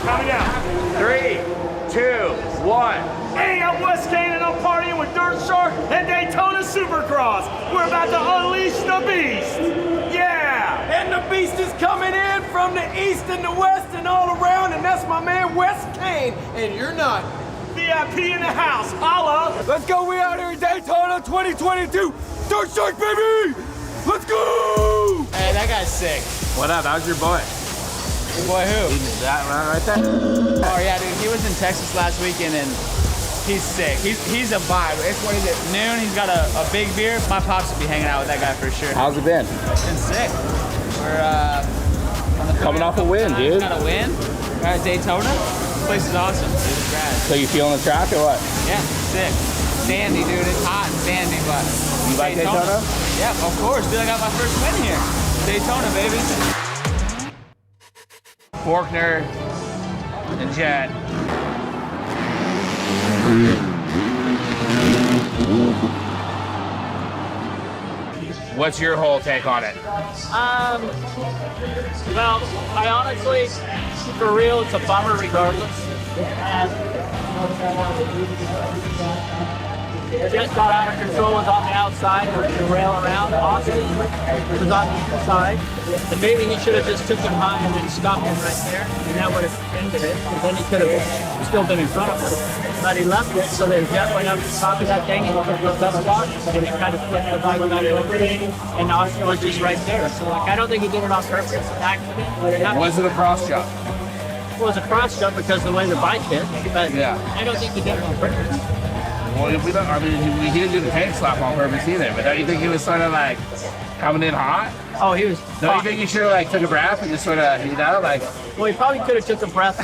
Coming down. 3, 2, 1. Hey, I'm Wes Kane and I'm partying with Dirt Shark and Daytona Supercross. We're about to unleash the beast. Yeah! And the beast is coming in from the east and the west and all around, and that's my man Wes Kane, and you're not. VIP in the house, holla! Let's go, we out here in Daytona 2022. Dirt Shark, baby! Let's go! Hey, that guy's sick. What up? How's your boy? Your boy who? That right there. Oh yeah, dude, he was in Texas last weekend and he's sick. He's a vibe. It's what is it? Noon, he's got a big beer. My pops would be hanging out with that guy for sure. How's it been? It's been sick. We're on the Coming off a win, dude. Got a win. We're at Daytona. This place is awesome. It's rad. So you feeling the track or what? Yeah, sick. Sandy, dude. It's hot and sandy, but You like Daytona? Yeah, of course, dude. I got my first win here. Daytona, baby. Faulkner and Jet. What's your whole take on it? Well, I honestly, for real, it's a bummer regardless. Just got out of control, was on the outside, the rail around. Austin was on the inside. And maybe he should have just took him high and then stopped him right there. And that would have ended it. And then he could have still been in front of him. But he left it, so then Jeff went up to the top of that thing and took the best spot. And he kind of flipped the bike back over. And Austin was just right there. So like, I don't think he did it on purpose. It's an accident. Was it a cross jump? It was a cross jump because of the way the bike hit. But Yeah. I don't think he did it on purpose. Well, we don't, I mean, he didn't do the tank slap on purpose either, but don't you think he was sort of like coming in hot? Oh, he was. Don't you think he should have like took a breath and just sort of, you know, like... Well, he probably could have took a breath.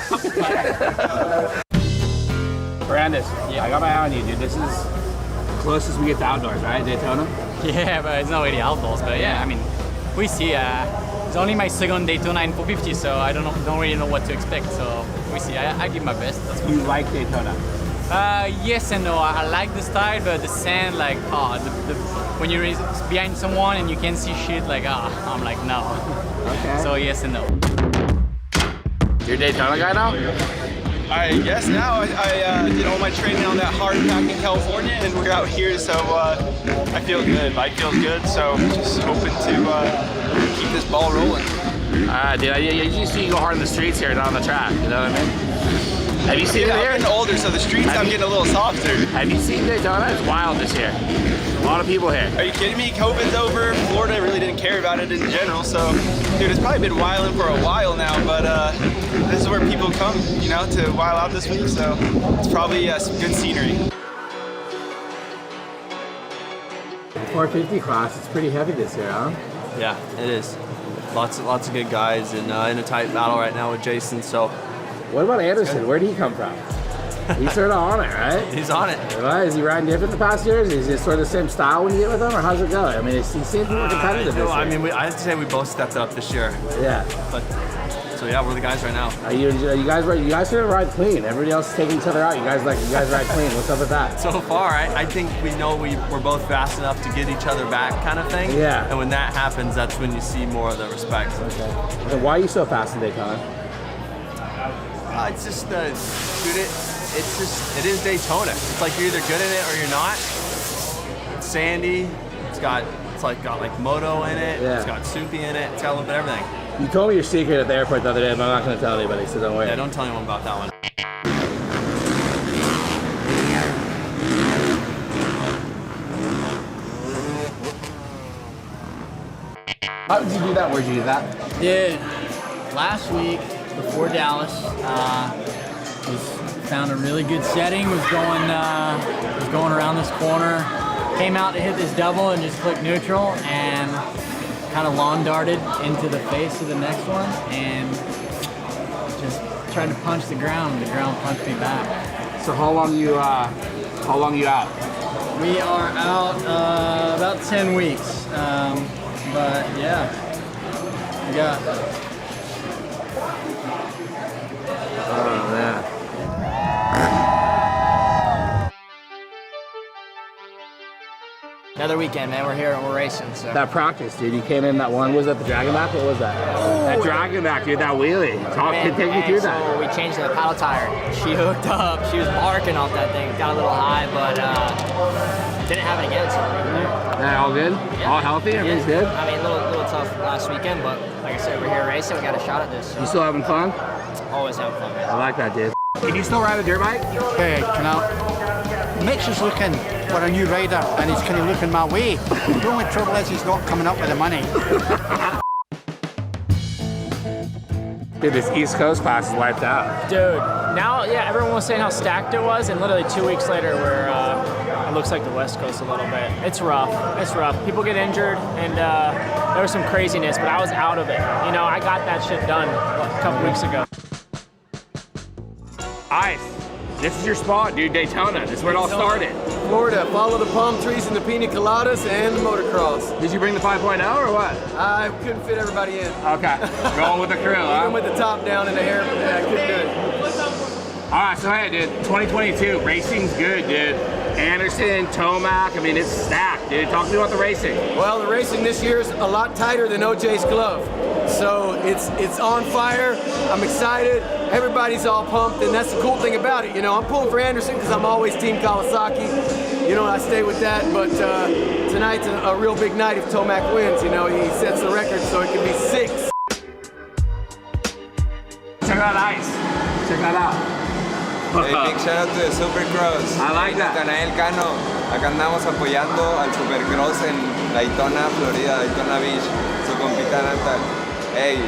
Brandis, I got my eye on you, dude. This is the closest we get to outdoors, right, Daytona? Yeah, but it's not really outdoors. But yeah, I mean, we see. It's only my second Daytona in 450, so I don't really know what to expect. So we see. I give my best. That's You like Daytona? Yes and no. I like the style, but the sand, like, when you're behind someone and you can see shit, like, I'm like, no. Okay. So yes and no. You're a Daytona guy now? I guess now I did all my training on that hard pack in California, and we're out here, so I feel good. Bike feels good, so just hoping to keep this ball rolling. Dude, I usually see you go hard in the streets here, not on the track. You know what I mean? Have you seen it I'm here? getting older, so the streets I'm getting a little softer. Have you seen Daytona? It's wild this year. A lot of people here. Are you kidding me? COVID's over. Florida really didn't care about it in general, so dude, it's probably been wilding for a while now, but this is where people come, you know, to wild out this week, so it's probably some good scenery. 450 class, it's pretty heavy this year, huh? Yeah, it is. Lots of good guys, and in a tight battle right now with Jason. So, What about Anderson? Where did he come from? He's sort of on it, right? he's on it. Right? Is he riding different the past years? Is it sort of the same style when you get with him, or how's it go? I mean, he seems more competitive this year. I mean, I have to say we both stepped up this year. Yeah. But so yeah, we're the guys right now. Are you guys sort of ride clean. Everybody else is taking each other out. You guys ride clean. What's up with that? So far, I think we know we're both fast enough to get each other back, kind of thing. Yeah. And when that happens, that's when you see more of the respect. Okay. And why are you so fast in Daytona? It's just dude, it is Daytona. It's like you're either good in it or you're not. It's sandy. It's got like moto in it. Yeah. It's got soupy in it. It's got a little bit of everything. You told me your secret at the airport the other day, but I'm not going to tell anybody, so don't worry. Yeah, don't tell anyone about that one. How did you do that? Where'd you do that? Dude, last week before Dallas, found a really good setting. Was going around this corner, came out to hit this double and just clicked neutral and kind of lawn darted into the face of the next one and just tried to punch the ground. The ground punched me back. So how long you out? We are out about 10 weeks. But yeah, we got. Oh man. The other weekend, man, we're here and we're racing. So. That practice, dude. You came in that one. Was that the Dragon Back? What was that? That Dragon Back, dude. That wheelie. Take me through that. So we changed the paddle tire. She hooked up. She was barking off that thing. Got a little high, but didn't have it again. So Yeah, all good? Yeah. All healthy? Everything's good? I mean, a little tough last weekend, but like I said, we're here racing. We got a shot at this. So. You still having fun? Always having fun, man. I like that, dude. Can you still ride a dirt bike? Hey, you know, Mitch is looking for a new rider and he's kind of looking my way. The only trouble is he's not coming up with the money. Dude, this East Coast class is wiped out. Dude, now, yeah, everyone was saying how stacked it was, and literally 2 weeks later, it looks like the West Coast a little bit. It's rough. It's rough. People get injured, and there was some craziness, but I was out of it. You know, I got that shit done a couple weeks ago. Ice. This is your spot, dude. Daytona. This is where it all started. Florida, follow the palm trees and the pina coladas and the motocross. Did you bring the 5.0 or what? I couldn't fit everybody in. Okay. Going with the crew, huh? Even with the top down and the hair, yeah, I couldn't do it. All right, so hey, dude, 2022, racing's good, dude. Anderson, Tomac, I mean, it's stacked, dude. Talk to me about the racing. Well, the racing this year is a lot tighter than OJ's glove. So it's on fire. I'm excited. Everybody's all pumped, and that's the cool thing about it. You know, I'm pulling for Anderson because I'm always Team Kawasaki. You know, I stay with that. But tonight's a real big night if Tomac wins. You know, he sets the record, so it could be 6. Check out Ice. Check that out. Hey, big shout out to the Supercross. I like that. Canael Cano. Acá andamos apoyando al Supercross en Daytona, Florida, Daytona Beach. Su compita Natal. Hey,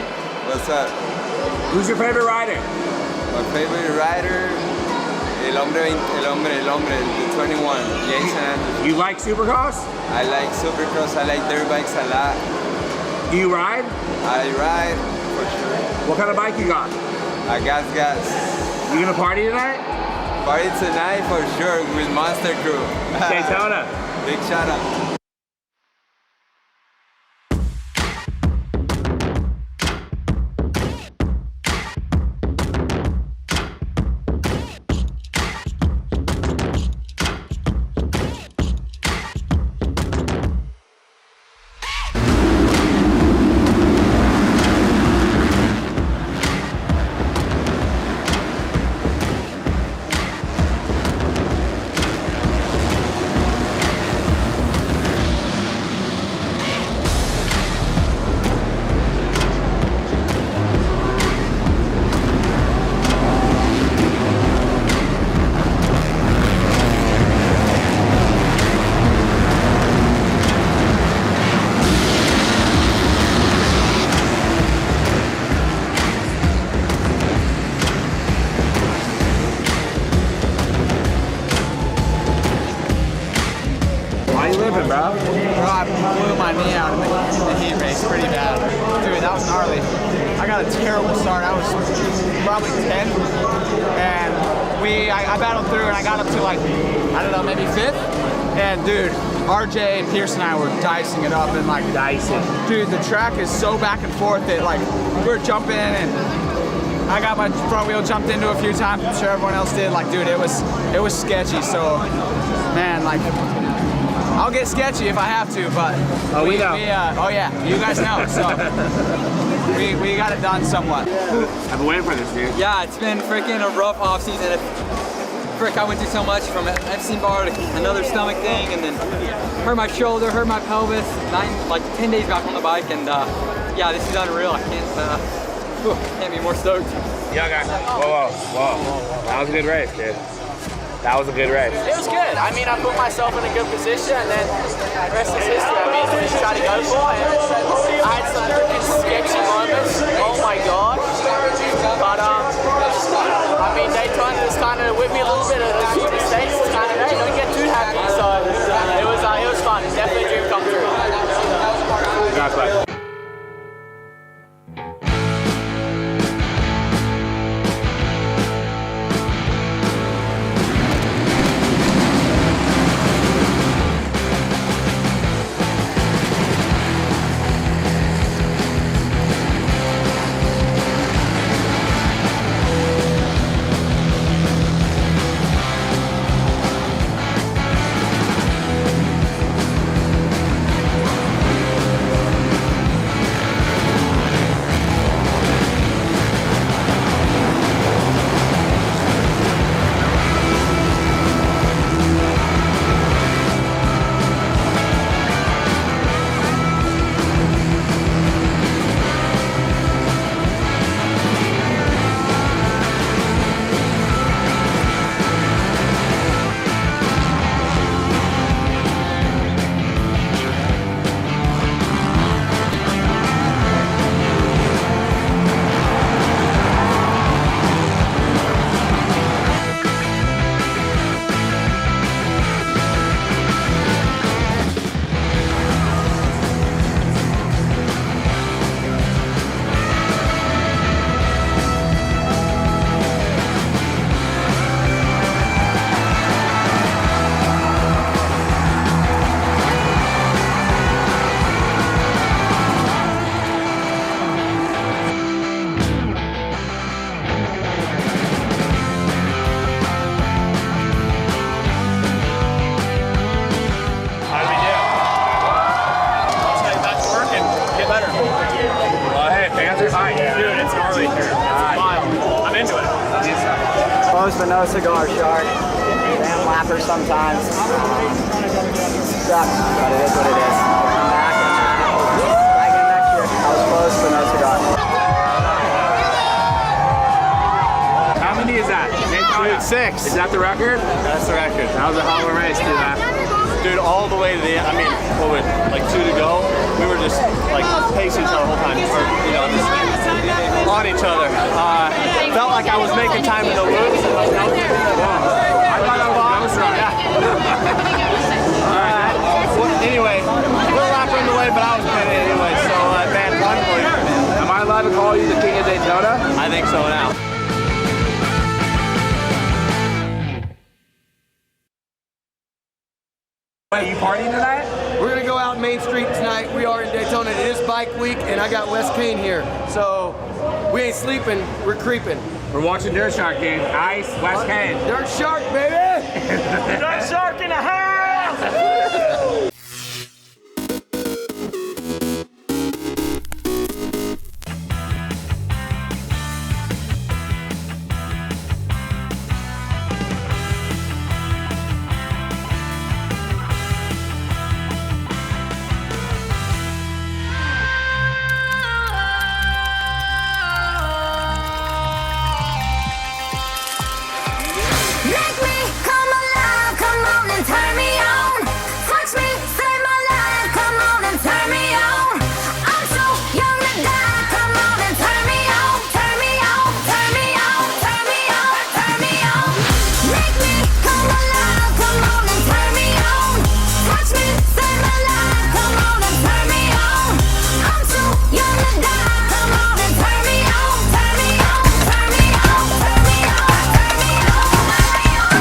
what's up? Who's your favorite rider? My favorite rider, el hombre, the 21, Jason Anderson. You like Supercross? I like Supercross. I like dirt bikes a lot. Do you ride? I ride for sure. What kind of bike you got? I gas. You gonna party tonight? Party tonight for sure with Monster Crew. Daytona. Big shout out. Bro, I blew my knee out in the heat race pretty bad. Dude, that was gnarly. I got a terrible start. I was probably 10. And I battled through and I got up to like, I don't know, maybe 5th. And dude, RJ and Pierce and I were dicing it up and like dicing. Dude, the track is so back and forth that like we're jumping and I got my front wheel jumped into a few times. I'm sure everyone else did. Like, dude, it was sketchy. So, man, like, I'll get sketchy if I have to, but we know. Oh yeah, you guys know. So we got it done somewhat. I've been waiting for this, dude. Yeah, it's been freaking a rough off season. Frick, I went through so much from Epstein Barr to another stomach thing, and then hurt my shoulder, hurt my pelvis. 10 days back on the bike, and yeah, this is unreal. I can't be more stoked. Yeah, guys. Whoa. That was a good race, dude. That was a good race. It was good. I mean, I put myself in a good position, and then the rest is history. I mean, we just tried to go for it. And I had some freaking sketchy moments. Oh my god. But I mean, Daytona just kind of whipped me a little bit of the mistakes. Kind of, you don't get too happy. So it was fun. It's definitely a dream come true. That's right. close, but no cigar shark. Damn lapper sometimes. Sucks, but it is what it is. Come back and try again next year. I was close, but no cigar. How many is that? Dude, 6. Is that the record? That's the record. That was a hell of a race, dude. Dude, all the way to the end. I mean, what would, like 2 to go? We were just like pacing each other the whole time, or, you know, just on each other. Felt like I was making time in the loops. I thought I was right. Yeah. Anyway, little lapper in the way, but I was pinning anyway. So, man, one point. Am I allowed to call you the king of Daytona? I think so now. Are you partying tonight? We're gonna go out Main Street tonight. We are in Daytona. It is bike week, and I got Wes Kane here. So we ain't sleeping, we're creeping. We're watching Dirt Shark game. Ice, West Kane. Dirt Shark, baby! Dirt Shark in the house! Make me come alive, come on and turn me on. Touch me, save my life, come on and turn me on. I'm so young to die, come on and turn me on. Turn me on, turn me on, turn me on, turn me on. Make me come alive, come on and turn me on. Touch me, save my life, come on and turn me on. I'm so young to die, come on and turn me on. Turn me on, turn me on, turn me on, turn me on.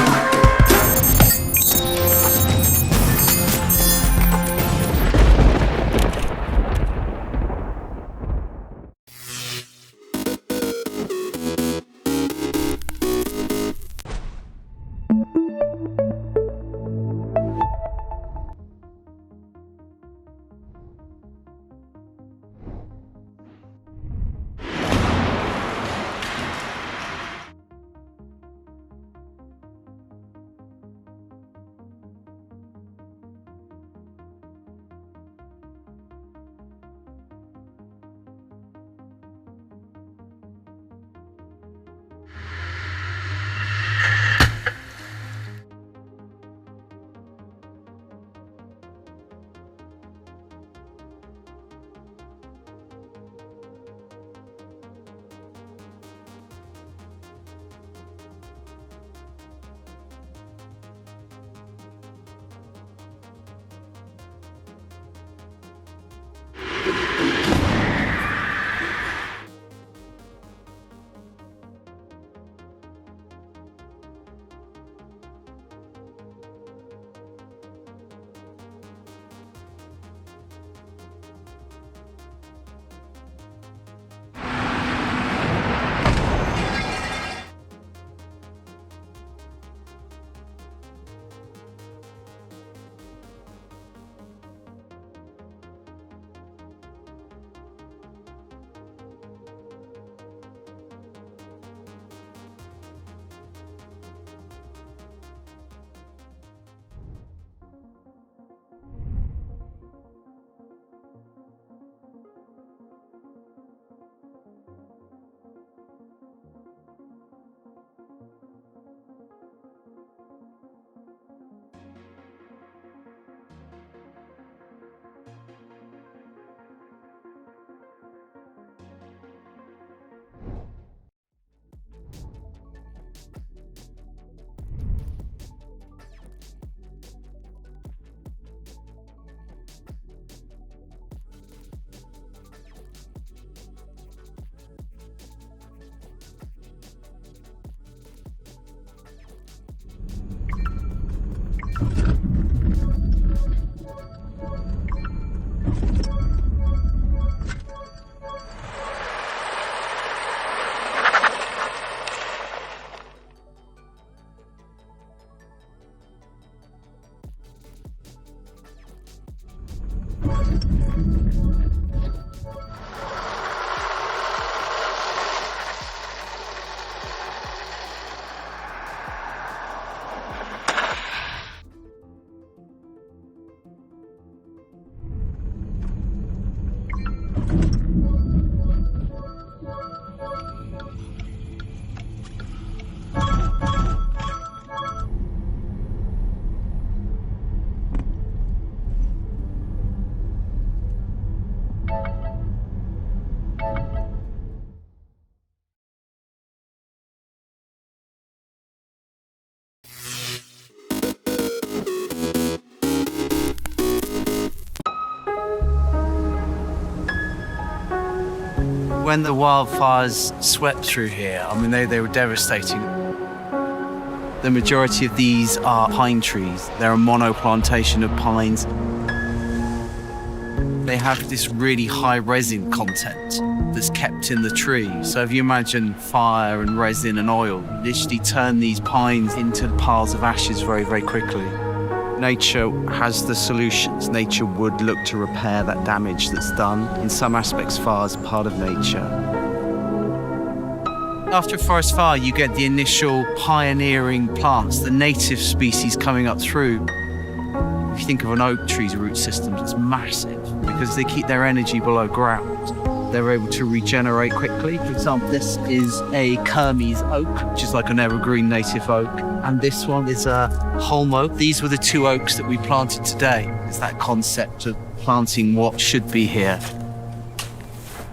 When the wildfires swept through here, I mean, they were devastating. The majority of these are pine trees. They're a monoplantation of pines. They have this really high resin content that's kept in the tree. So if you imagine fire and resin and oil, literally turn these pines into piles of ashes very, very quickly. Nature has the solutions. Nature would look to repair that damage that's done. In some aspects, fire is part of nature. After a forest fire, you get the initial pioneering plants, the native species coming up through. If you think of an oak tree's root system, it's massive because they keep their energy below ground. They're able to regenerate quickly. For example, this is a Kermes oak, which is like an evergreen native oak. And this one is a holm oak. These were the two oaks that we planted today. It's that concept of planting what should be here.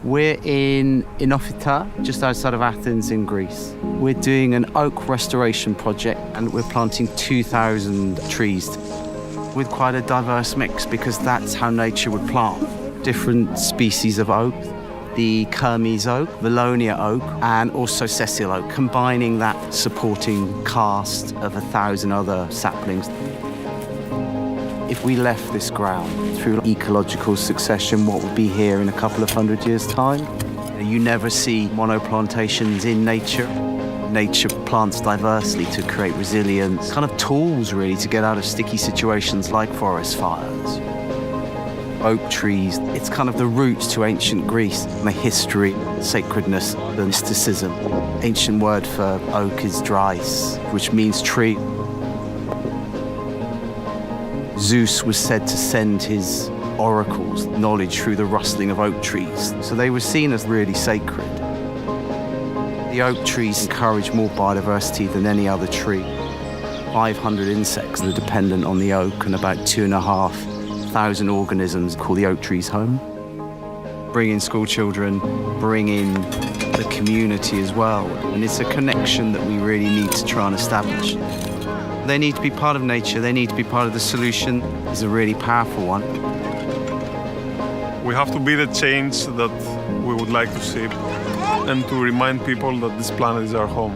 We're in Inofita, just outside of Athens in Greece. We're doing an oak restoration project and we're planting 2,000 trees with quite a diverse mix because that's how nature would plant. Different species of oak, the Kermes oak, Valonia oak, and also sessile oak, combining that supporting cast of 1,000 other saplings. If we left this ground through ecological succession, what would be here in a couple of 100 years' time? You never see monoplantations in nature. Nature plants diversely to create resilience, kind of tools really to get out of sticky situations like forest fires. Oak trees, it's kind of the roots to ancient Greece, the history, sacredness, the mysticism. Ancient word for oak is drais, which means tree. Zeus was said to send his oracles, knowledge through the rustling of oak trees. So they were seen as really sacred. The oak trees encourage more biodiversity than any other tree. 500 insects that are dependent on the oak and about 2,500 organisms call the oak trees home. Bring in school children, bring in the community as well. And it's a connection that we really need to try and establish. They need to be part of nature, they need to be part of the solution. It's a really powerful one. We have to be the change that we would like to see and to remind people that this planet is our home.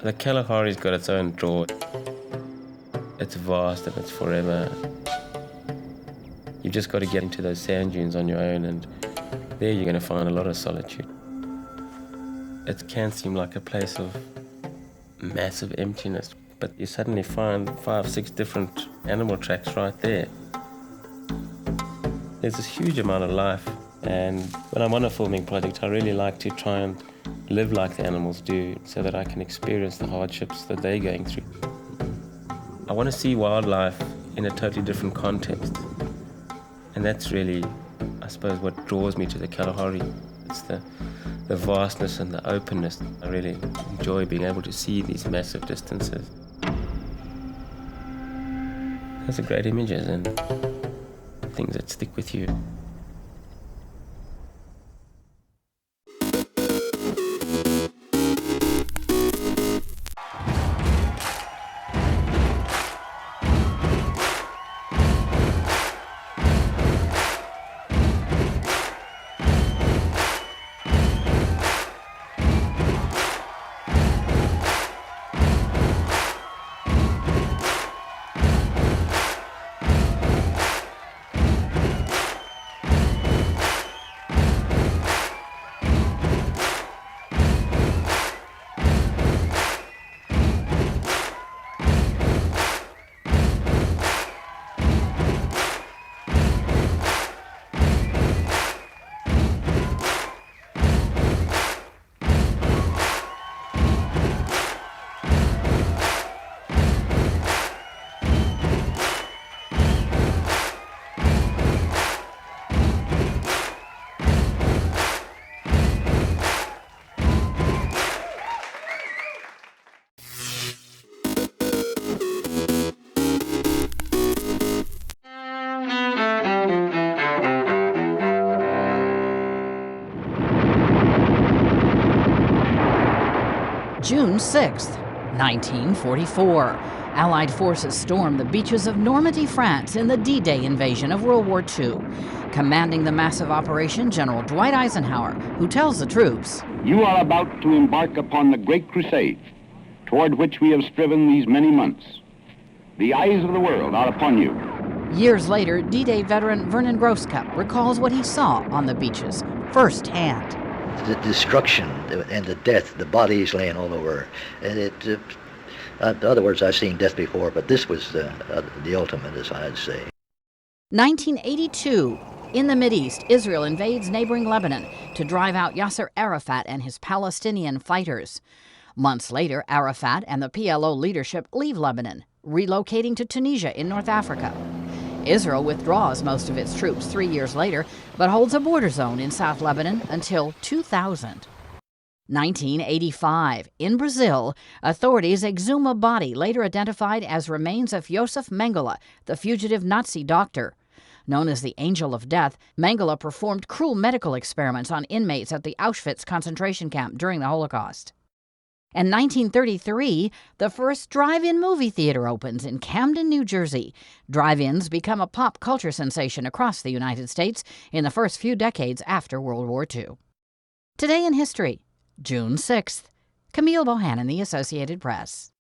The Kalahari's got its own draw. It's vast and it's forever. You've just got to get into those sand dunes on your own, and there you're going to find a lot of solitude. It can seem like a place of massive emptiness, but you suddenly find 5, 6 different animal tracks right there. There's this huge amount of life, and when I'm on a filming project, I really like to try and live like the animals do so that I can experience the hardships that they're going through. I want to see wildlife in a totally different context, and that's really, I suppose, what draws me to the Kalahari. It's the vastness and the openness. I really enjoy being able to see these massive distances. Those are great images and things that stick with you. June 6, 1944. Allied forces stormed the beaches of Normandy, France in the D-Day invasion of World War II. Commanding the massive operation, General Dwight Eisenhower, who tells the troops, "You are about to embark upon the great crusade toward which we have striven these many months. The eyes of the world are upon you." Years later, D-Day veteran Vernon Groscup recalls what he saw on the beaches firsthand. The destruction and the death, the bodies laying all over. And in other words, I've seen death before, but this was the ultimate, as I'd say. 1982. In the Mideast, Israel invades neighboring Lebanon to drive out Yasser Arafat and his Palestinian fighters. Months later, Arafat and the PLO leadership leave Lebanon, relocating to Tunisia in North Africa. Israel withdraws most of its troops 3 years later, but holds a border zone in South Lebanon until 2000. 1985. In Brazil, authorities exhume a body later identified as remains of Josef Mengele, the fugitive Nazi doctor. Known as the Angel of Death, Mengele performed cruel medical experiments on inmates at the Auschwitz concentration camp during the Holocaust. In 1933, the first drive-in movie theater opens in Camden, New Jersey. Drive-ins become a pop culture sensation across the United States in the first few decades after World War II. Today in history, June 6th. Camille Bohannon, The Associated Press.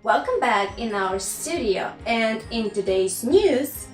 Welcome back in our studio, and in today's news,